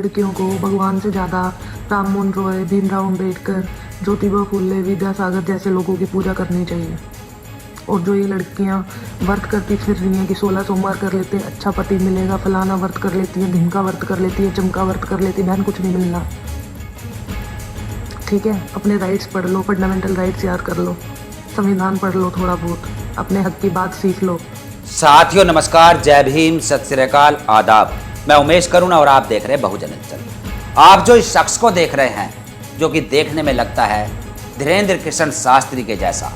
लड़कियों को भगवान से ज़्यादा राममोहन रॉय, भीमराव अंबेडकर, ज्योतिबा फुले, विद्यासागर जैसे लोगों की पूजा करनी चाहिए। और जो ये लड़कियां व्रत करती फिर रही हैं कि 16 सोमवार कर लेते हैं अच्छा पति मिलेगा, फलाना व्रत कर लेती है, ढिमका व्रत कर लेती है, चमका व्रत कर लेती है, बहन कुछ नहीं मिलना। ठीक है, अपने राइट्स पढ़ लो, फंडामेंटल राइट्स याद कर लो, संविधान पढ़ लो, थोड़ा बहुत अपने हक की बात सीख लो। साथियों नमस्कार, जय भीम, सत श्री अकाल, आदाब। मैं उमेश करुणा और आप देख रहे हैं बहुजन हितैषी। आप जो इस शख्स को देख रहे हैं, जो कि देखने में लगता है धीरेन्द्र कृष्ण शास्त्री के जैसा,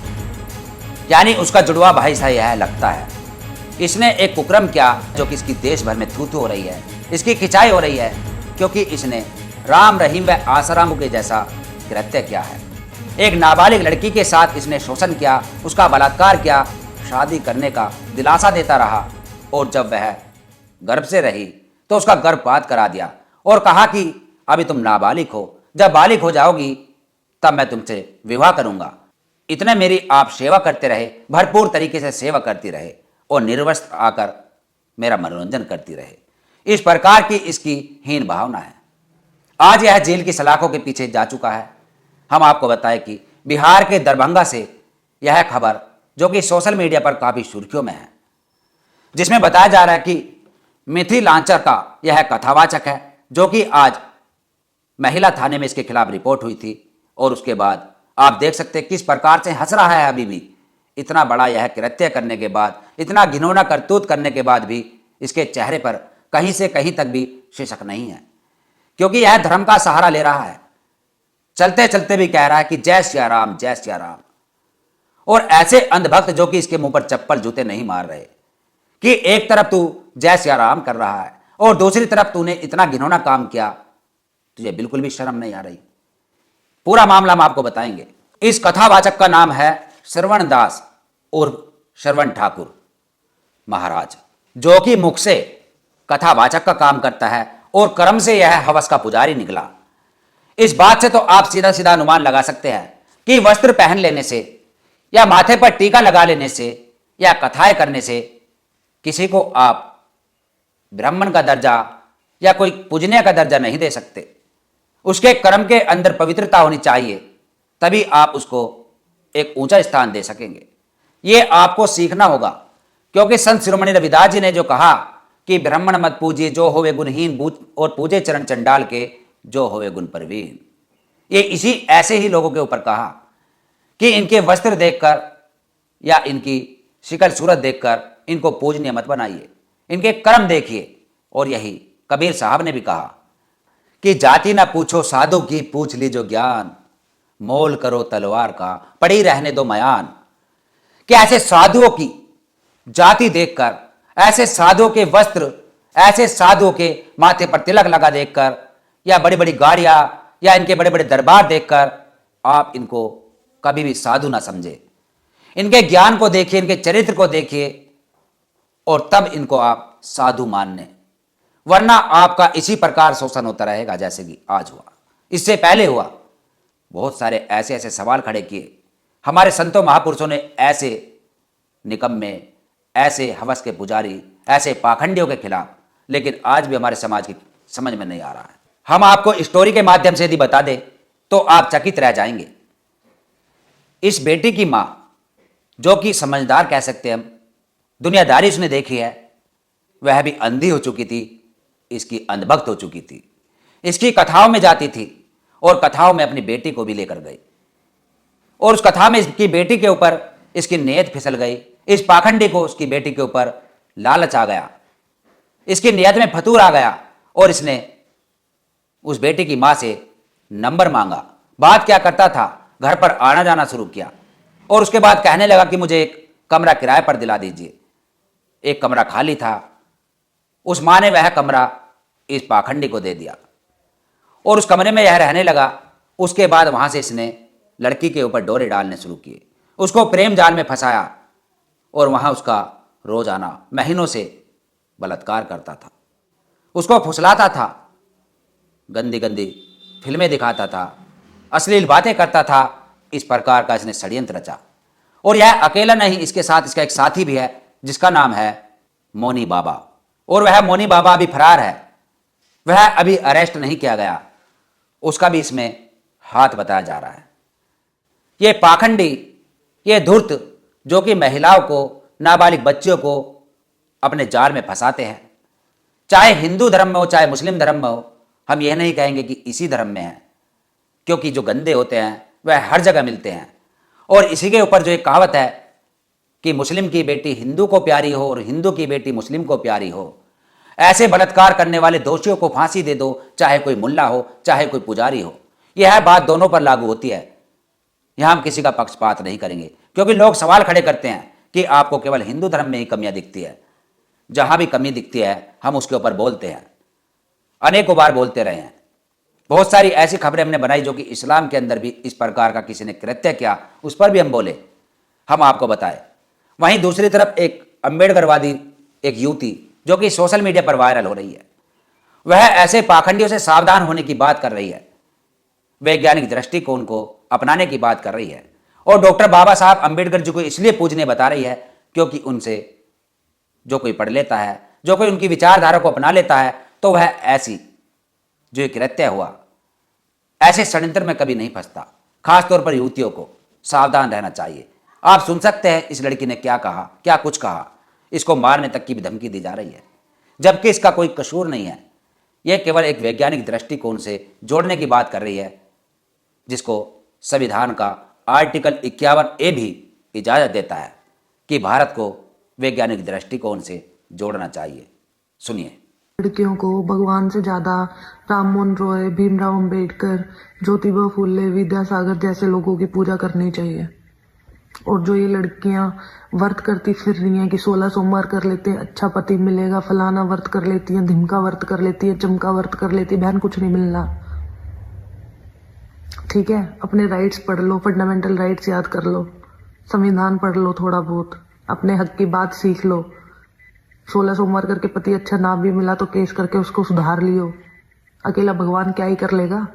यानी उसका जुड़वा भाई सा यह लगता है। इसने एक कुकर्म किया जो कि इसकी देश भर में थू-थू हो रही है, इसकी खिंचाई हो रही है, क्योंकि इसने राम रहीम व आसाराम के जैसा कृत्य किया है। एक नाबालिग लड़की के साथ इसने शोषण किया, उसका बलात्कार किया, शादी करने का दिलासा देता रहा, और जब वह गर्भ से रही तो उसका गर्भपात करा दिया और कहा कि अभी तुम नाबालिग हो, जब बालिग हो जाओगी तब मैं तुमसे विवाह करूंगा। इतने मेरी आप सेवा करते रहे, भरपूर तरीके से सेवा करती रहे और निर्वस्त्र आकर मेरा मनोरंजन करती रहे। इस प्रकार की इसकी हीन भावना है। आज यह जेल की सलाखों के पीछे जा चुका है। हम आपको बताएं कि बिहार के दरभंगा से यह खबर, जो कि सोशल मीडिया पर काफ़ी सुर्खियों में है, जिसमें बताया जा रहा है कि मिथिलांचल का यह कथावाचक है, जो कि आज महिला थाने में इसके खिलाफ रिपोर्ट हुई थी। और उसके बाद आप देख सकते हैं किस प्रकार से हंस रहा है अभी भी। इतना बड़ा यह कृत्य करने के बाद, इतना घिनौना करतूत करने के बाद भी इसके चेहरे पर कहीं से कहीं तक भी शिशक नहीं है, क्योंकि यह धर्म का सहारा ले रहा है। चलते चलते भी कह रहा है कि जय सिया राम, जय सिया राम। और ऐसे अंधभक्त जो कि इसके मुंह पर चप्पल जूते नहीं मार रहे, कि एक तरफ तू जय सिया राम कर रहा है और दूसरी तरफ तूने इतना घिनौना काम किया, तुझे बिल्कुल भी शर्म नहीं आ रही। पूरा मामला हम आपको बताएंगे। इस कथावाचक का नाम है श्रवण दास उर्फ श्रवण ठाकुर महाराज, जो कि मुख से कथावाचक का काम करता है और कर्म से यह हवस का पुजारी निकला। इस बात से तो आप सीधा सीधा अनुमान लगा सकते हैं कि वस्त्र पहन लेने से या माथे पर टीका लगा लेने से या कथाएं करने से किसी को आप ब्राह्मण का दर्जा या कोई पूजनीय का दर्जा नहीं दे सकते। उसके कर्म के अंदर पवित्रता होनी चाहिए, तभी आप उसको एक ऊंचा स्थान दे सकेंगे। ये आपको सीखना होगा, क्योंकि संत शिरोमणि रविदास जी ने जो कहा कि ब्राह्मण मत पूजिए जो होवे गुणहीन, और पूजे चरण चंडाल के जो होवे गुण प्रवीण। ये इसी ऐसे ही लोगों के ऊपर कहा कि इनके वस्त्र देखकर या इनकी शिकल सूरत देखकर इनको पूजनीय मत बनाइए, इनके कर्म देखिए। और यही कबीर साहब ने भी कहा कि जाति ना पूछो साधु की, पूछ लीजो ज्ञान, मोल करो तलवार का, पड़ी रहने दो मयान। कि ऐसे साधुओं की जाति देखकर, ऐसे साधुओं के वस्त्र, ऐसे साधुओं के माथे पर तिलक लगा देखकर, या बड़ी बड़ी गाड़ियां या इनके बड़े बड़े दरबार देखकर आप इनको कभी भी साधु ना समझे। इनके ज्ञान को देखिए, इनके चरित्र को देखिए, और तब इनको आप साधु मानने, वरना आपका इसी प्रकार शोषण होता रहेगा जैसे कि आज हुआ, इससे पहले हुआ। बहुत सारे ऐसे ऐसे सवाल खड़े किए हमारे संतों महापुरुषों ने, ऐसे निकम्मे, ऐसे हवस के पुजारी, ऐसे पाखंडियों के खिलाफ, लेकिन आज भी हमारे समाज की समझ में नहीं आ रहा है। हम आपको स्टोरी के माध्यम से यदि बता दें तो आप चकित रह जाएंगे। इस बेटी की मां, जो कि समझदार कह सकते हैं हम, दुनियादारी उसने देखी है, वह भी अंधी हो चुकी थी, इसकी अंधभक्त हो चुकी थी। इसकी कथाओं में जाती थी और कथाओं में अपनी बेटी को भी लेकर गई, और उस कथा में इसकी बेटी के ऊपर इसकी नीयत फिसल गई। इस पाखंडी को उसकी बेटी के ऊपर लालच आ गया, इसकी नीयत में फतूर आ गया, और इसने उस बेटी की मां से नंबर मांगा। बात क्या करता था, घर पर आना जाना शुरू किया, और उसके बाद कहने लगा कि मुझे एक कमरा किराए पर दिला दीजिए। एक कमरा खाली था, उस मां ने वह कमरा इस पाखंडी को दे दिया, और उस कमरे में यह रहने लगा। उसके बाद वहां से इसने लड़की के ऊपर डोरे डालने शुरू किए, उसको प्रेम जाल में फंसाया, और वहां उसका रोजाना महीनों से बलात्कार करता था, उसको फुसलाता था, गंदी गंदी फिल्में दिखाता था, अश्लील बातें करता था। इस प्रकार का इसने षड्यंत्र रचा। और यह अकेला नहीं, इसके साथ इसका एक साथी भी है, जिसका नाम है मोनी बाबा, और वह मोनी बाबा अभी फरार है। वह अभी अरेस्ट नहीं किया गया, उसका भी इसमें हाथ बताया जा रहा है। ये पाखंडी, ये धूर्त जो कि महिलाओं को, नाबालिग बच्चियों को अपने जाल में फंसाते हैं, चाहे हिंदू धर्म में हो चाहे मुस्लिम धर्म में हो, हम यह नहीं कहेंगे कि इसी धर्म में है, क्योंकि जो गंदे होते हैं वह हर जगह मिलते हैं। और इसी के ऊपर जो एक कहावत है कि मुस्लिम की बेटी हिंदू को प्यारी हो और हिंदू की बेटी मुस्लिम को प्यारी हो, ऐसे बलात्कार करने वाले दोषियों को फांसी दे दो, चाहे कोई मुल्ला हो चाहे कोई पुजारी हो। यह बात दोनों पर लागू होती है। यहां हम किसी का पक्षपात नहीं करेंगे, क्योंकि लोग सवाल खड़े करते हैं कि आपको केवल हिंदू धर्म में ही कमियां दिखती है। जहां भी कमी दिखती है हम उसके ऊपर बोलते हैं, अनेकों बार बोलते रहे हैं। बहुत सारी ऐसी खबरें हमने बनाई जो कि इस्लाम के अंदर भी इस प्रकार का किसी ने कृत्य किया, उस पर भी हम बोले, हम आपको बताए। वहीं दूसरी तरफ एक अम्बेडकरवादी एक युवती जो कि सोशल मीडिया पर वायरल हो रही है, वह ऐसे पाखंडियों से सावधान होने की बात कर रही है, वैज्ञानिक दृष्टिकोण को अपनाने की बात कर रही है, और डॉक्टर बाबा साहब अम्बेडकर जी को इसलिए पूजने बता रही है क्योंकि उनसे जो कोई पढ़ लेता है, जो कोई उनकी विचारधारा को अपना लेता है, तो वह ऐसी जो एक कृत्य हुआ, ऐसे षड्यंत्र में कभी नहीं फंसता। खासतौर पर युवतियों को सावधान रहना चाहिए। आप सुन सकते हैं इस लड़की ने क्या कहा, क्या कुछ कहा। इसको मारने तक की भी धमकी दी जा रही है, जबकि इसका कोई कसूर नहीं है। यह केवल एक वैज्ञानिक दृष्टिकोण से जोड़ने की बात कर रही है, जिसको संविधान का आर्टिकल 51A भी इजाजत देता है कि भारत को वैज्ञानिक दृष्टिकोण से जोड़ना चाहिए। सुनिए। लड़कियों को भगवान से ज्यादा राममोहन रॉय, भीमराव अंबेडकर, ज्योतिबा फुले, विद्यासागर जैसे लोगों की पूजा करनी चाहिए। और जो ये लड़कियां व्रत करती फिर रही हैं कि 16 सोमवार कर लेते हैं, अच्छा पति मिलेगा, फलाना व्रत कर लेती हैं, धिमका व्रत कर लेती है, चमका व्रत कर लेती है, बहन कुछ नहीं मिलना। ठीक है, अपने राइट्स पढ़ लो, फंडामेंटल राइट्स याद कर लो, संविधान पढ़ लो, थोड़ा बहुत अपने हक की बात सीख लो। 16 सोमवार करके पति अच्छा ना भी मिला तो केस करके उसको सुधार लियो। अकेला भगवान क्या ही कर लेगा,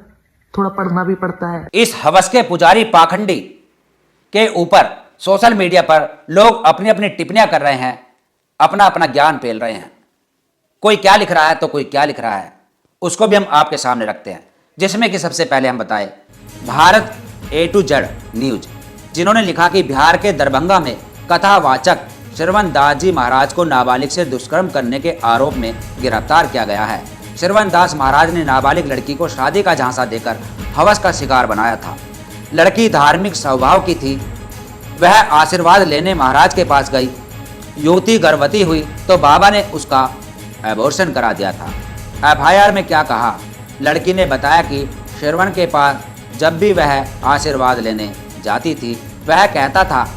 थोड़ा पढ़ना भी पड़ता है। इस हवस के पुजारी पाखंडी के ऊपर सोशल मीडिया पर लोग अपनी अपनी टिप्पणियां कर रहे हैं, अपना अपना ज्ञान पेल रहे हैं। कोई क्या लिख रहा है तो कोई क्या लिख रहा है, उसको भी हम आपके सामने रखते हैं। जिसमें कि सबसे पहले हम बताएं Bharat A to Z news, जिन्होंने लिखा कि बिहार के दरभंगा में कथावाचक श्रवण दास जी महाराज को नाबालिग से दुष्कर्म करने के आरोप में गिरफ्तार किया गया है। श्रवण दास महाराज ने नाबालिग लड़की को शादी का झांसा देकर हवस का शिकार बनाया था। लड़की धार्मिक स्वभाव की थी। वह आशीर्वाद लेने महाराज के पास गई। युवती गर्भवती हुई तो बाबा ने उसका एबॉर्शन करा दिया था। FIR में क्या कहा, लड़की ने बताया कि श्रवण के पास जब भी वह आशीर्वाद लेने जाती थी, वह कहता था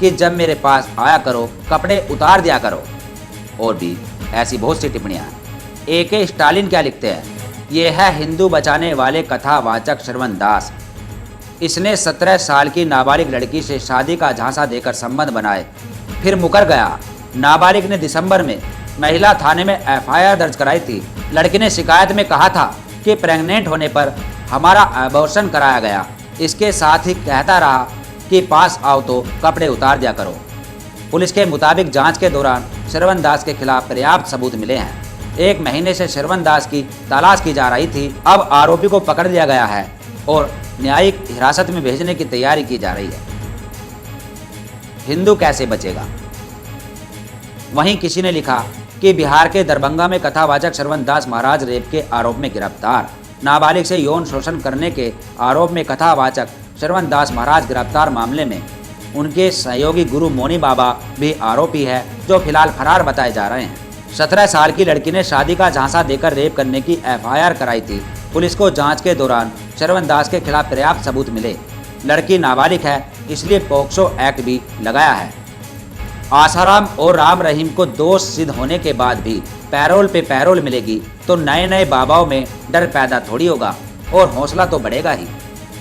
कि जब मेरे पास आया करो, कपड़े उतार दिया करो। और भी ऐसी बहुत सी टिप्पणियाँ हैं। AK स्टालिन क्या लिखते हैं, ये है हिंदू बचाने वाले कथावाचक श्रवण दास। इसने 17 साल की नाबालिग लड़की से शादी का झांसा देकर संबंध बनाए, फिर मुकर गया। नाबालिग ने दिसंबर में महिला थाने में FIR दर्ज कराई थी। लड़की ने शिकायत में कहा था कि प्रेग्नेंट होने पर हमारा एबॉर्शन कराया गया। इसके साथ ही कहता रहा कि पास आओ तो कपड़े उतार दिया करो। पुलिस के मुताबिक जांच के दौरान श्रवण दास के खिलाफ पर्याप्त सबूत मिले हैं। 1 महीने से श्रवण दास की तलाश की जा रही थी। अब आरोपी को पकड़ लिया गया है और न्यायिक हिरासत में भेजने की तैयारी की जा रही है। हिंदू कैसे बचेगा। वहीं किसी ने लिखा कि बिहार के दरभंगा में कथावाचक श्रवण दास महाराज रेप के आरोप में गिरफ्तार। नाबालिग से यौन शोषण करने के आरोप में कथावाचक श्रवण दास महाराज गिरफ्तार। मामले में उनके सहयोगी गुरु मोनी बाबा भी आरोपी है, जो फिलहाल फरार बताए जा रहे हैं। 17 साल की लड़की ने शादी का झांसा देकर रेप करने की FIR कराई थी। पुलिस को जांच के दौरान श्रवण दास के खिलाफ पर्याप्त सबूत मिले। लड़की नाबालिग है, इसलिए पॉक्सो एक्ट भी लगाया है। आसाराम और राम रहीम को दोष सिद्ध होने के बाद भी पैरोल पे पैरोल मिलेगी तो नए नए बाबाओं में डर पैदा थोड़ी होगा और हौसला तो बढ़ेगा ही।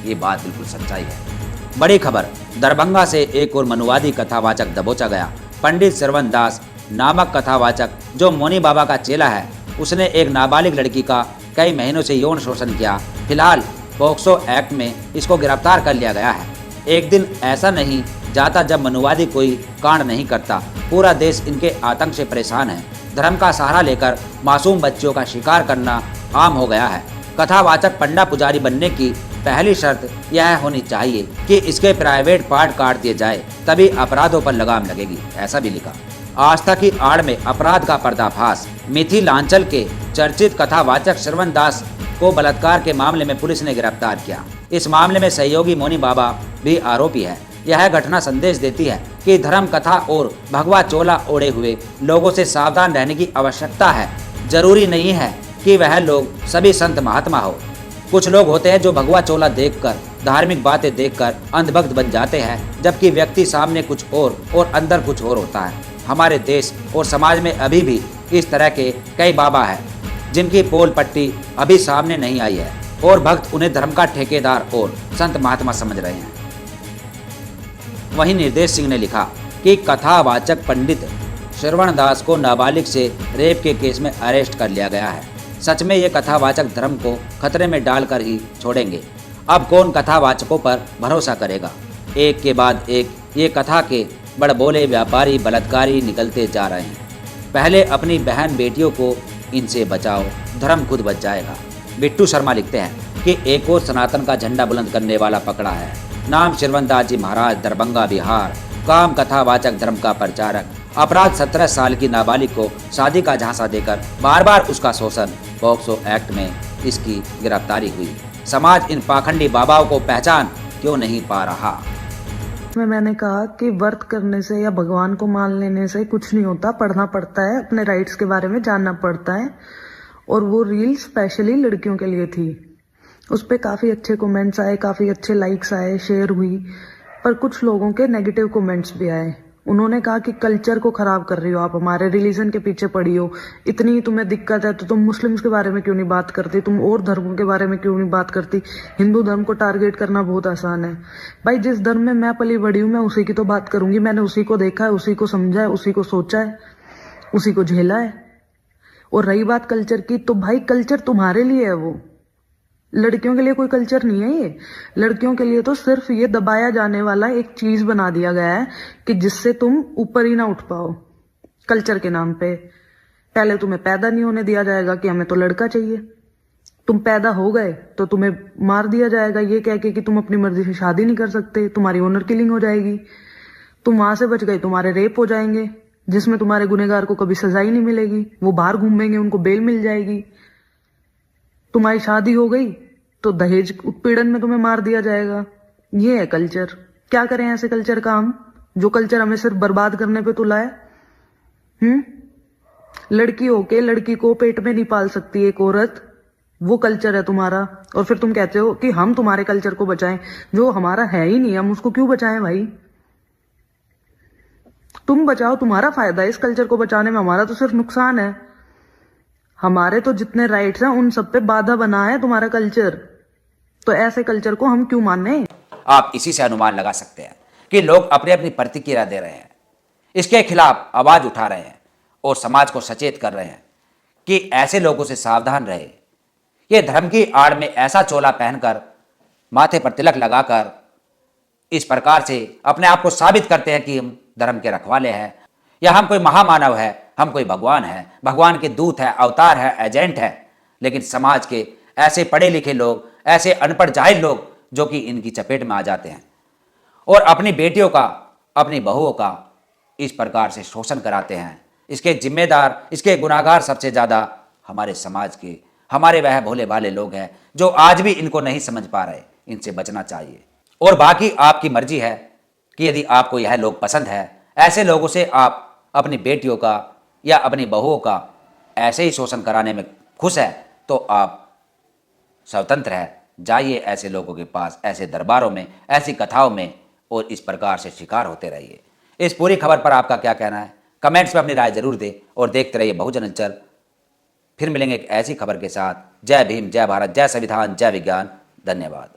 ये बात बिल्कुल सच्चाई है। बड़ी खबर, दरभंगा से एक और मनुवादी कथावाचक दबोचा गया। पंडित श्रवण दास नामक कथावाचक, जो मोनी बाबा का चेला है, उसने एक नाबालिग लड़की का कई महीनों से यौन शोषण किया। फिलहाल पॉक्सो एक्ट में इसको गिरफ्तार कर लिया गया है। एक दिन ऐसा नहीं जाता जब मनुवादी कोई कांड नहीं करता। पूरा देश इनके आतंक से परेशान है। धर्म का सहारा लेकर मासूम बच्चों का शिकार करना आम हो गया है। कथावाचक पंडा पुजारी बनने की पहली शर्त यह होनी चाहिए कि इसके प्राइवेट पार्ट काट दिए जाए, तभी अपराधों पर लगाम लगेगी, ऐसा भी लिखा। आस्था की आड़ में अपराध का पर्दाफाश। मिथिलांचल के चर्चित कथावाचक श्रवण दास को बलात्कार के मामले में पुलिस ने गिरफ्तार किया। इस मामले में सहयोगी मोनी बाबा भी आरोपी है। यह घटना संदेश देती है कि धर्म कथा और भगवा चोला ओढ़े हुए लोगों से सावधान रहने की आवश्यकता है। जरूरी नहीं है कि वह लोग सभी संत महात्मा हो। कुछ लोग होते हैं जो भगवा चोला देखकर, धार्मिक बातें देखकर अंधभक्त बन जाते हैं, जबकि व्यक्ति सामने कुछ और अंदर कुछ और होता है। हमारे देश और समाज में अभी भी इस तरह के कई बाबा हैं जिनकी पोल पट्टी अभी सामने नहीं आई है और भक्त उन्हें धर्म का ठेकेदार और संत महात्मा समझ रहे हैं। वहीं निर्देश सिंह ने लिखा कि कथावाचक पंडित श्रवण दास को नाबालिग से रेप के केस में अरेस्ट कर लिया गया है। सच में ये कथावाचक धर्म को खतरे में डालकर ही छोड़ेंगे। अब कौन कथावाचकों पर भरोसा करेगा? एक के बाद एक ये कथा के बड़बोले व्यापारी बलात्कारी निकलते जा रहे हैं। पहले अपनी बहन बेटियों को इनसे बचाओ, धर्म खुद बच जाएगा। बिट्टू शर्मा लिखते हैं कि एक और सनातन का झंडा बुलंद करने वाला पकड़ा है। नाम श्रवणदास जी महाराज, दरभंगा बिहार। काम कथावाचक धर्म का प्रचारक। अपराध 17 साल की नाबालिग को शादी का झांसा देकर बार बार उसका शोषण। पॉक्सो एक्ट में इसकी गिरफ्तारी हुई। समाज इन पाखंडी बाबाओं को पहचान क्यों नहीं पा रहा? में मैंने कहा कि व्रत करने से या भगवान को मान लेने से कुछ नहीं होता, पढ़ना पड़ता है, अपने राइट्स के बारे में जानना पड़ता है। और वो रील स्पेशली लड़कियों के लिए थी। उस पर काफ़ी अच्छे कमेंट्स आए, काफ़ी अच्छे लाइक्स आए, शेयर हुई, पर कुछ लोगों के नेगेटिव कमेंट्स भी आए। उन्होंने कहा कि कल्चर को खराब कर रही हो आप, हमारे रिलीजन के पीछे पड़ी हो, इतनी तुम्हें दिक्कत है तो तुम मुस्लिम्स के बारे में क्यों नहीं बात करती, तुम और धर्मों के बारे में क्यों नहीं बात करती, हिंदू धर्म को टारगेट करना बहुत आसान है। भाई जिस धर्म में मैं पली बड़ी हूँ मैं उसी की तो बात करूंगी। मैंने उसी को देखा है, उसी को समझा है, उसी को सोचा है, उसी को झेला है। और रही बात कल्चर की, तो भाई कल्चर तुम्हारे लिए है, वो लड़कियों के लिए कोई कल्चर नहीं है। ये लड़कियों के लिए तो सिर्फ ये दबाया जाने वाला एक चीज बना दिया गया है कि जिससे तुम ऊपर ही ना उठ पाओ कल्चर के नाम पे। पहले तुम्हें पैदा नहीं होने दिया जाएगा कि हमें तो लड़का चाहिए। तुम पैदा हो गए तो तुम्हें मार दिया जाएगा ये कह के कि तुम अपनी मर्जी से शादी नहीं कर सकते, तुम्हारी ऑनर किलिंग हो जाएगी। तुम वहां से बच गए, तुम्हारे रेप हो जाएंगे जिसमें तुम्हारे गुनहगार को कभी सजा ही नहीं मिलेगी, वो बाहर घूमेंगे, उनको बेल मिल जाएगी। तुम्हारी शादी हो गई तो दहेज उत्पीड़न में तुम्हें मार दिया जाएगा। ये है कल्चर। क्या करें ऐसे कल्चर का हम, जो कल्चर हमें सिर्फ बर्बाद करने पे तुला है। लड़की होके लड़की को पेट में नहीं पाल सकती एक औरत, वो कल्चर है तुम्हारा। और फिर तुम कहते हो कि हम तुम्हारे कल्चर को बचाएं, जो हमारा है ही नहीं, हम उसको क्यों बचाएं भाई? तुम बचाओ, तुम्हारा फायदा है इस कल्चर को बचाने में, हमारा तो सिर्फ नुकसान है। हमारे तो जितने राइट्स हैं उन सब पे बाधा बना है तुम्हारा कल्चर, तो ऐसे कल्चर को हम क्यों माने? आप इसी से अनुमान लगा सकते हैं कि लोग अपनी अपनी प्रतिक्रिया दे रहे हैं, इसके खिलाफ आवाज उठा रहे हैं और समाज को सचेत कर रहे हैं कि ऐसे लोगों से सावधान रहे। ये धर्म की आड़ में ऐसा चोला पहनकर, माथे पर तिलक लगाकर इस प्रकार से अपने आप को साबित करते हैं कि हम धर्म के रखवाले हैं, या हम कोई महामानव है, हम कोई भगवान है, भगवान के दूत है, अवतार है, एजेंट है। लेकिन समाज के ऐसे पढ़े लिखे लोग, ऐसे अनपढ़ जाहिल लोग जो कि इनकी चपेट में आ जाते हैं और अपनी बेटियों का, अपनी बहुओं का इस प्रकार से शोषण कराते हैं। इसके जिम्मेदार, इसके गुनाहगार सबसे ज़्यादा हमारे समाज के, हमारे वह भोले भाले लोग हैं जो आज भी इनको नहीं समझ पा रहे। इनसे बचना चाहिए। और बाकी आपकी मर्जी है कि यदि आपको यह लोग पसंद है, ऐसे लोगों से आप अपनी बेटियों का या अपनी बहुओं का ऐसे ही शोषण कराने में खुश है, तो आप स्वतंत्र है, जाइए ऐसे लोगों के पास, ऐसे दरबारों में, ऐसी कथाओं में, और इस प्रकार से शिकार होते रहिए। इस पूरी खबर पर आपका क्या कहना है? कमेंट्स में अपनी राय जरूर दें और देखते रहिए बहुजन अंचल। फिर मिलेंगे एक ऐसी खबर के साथ। जय भीम, जय भारत, जय संविधान, जय विज्ञान। धन्यवाद।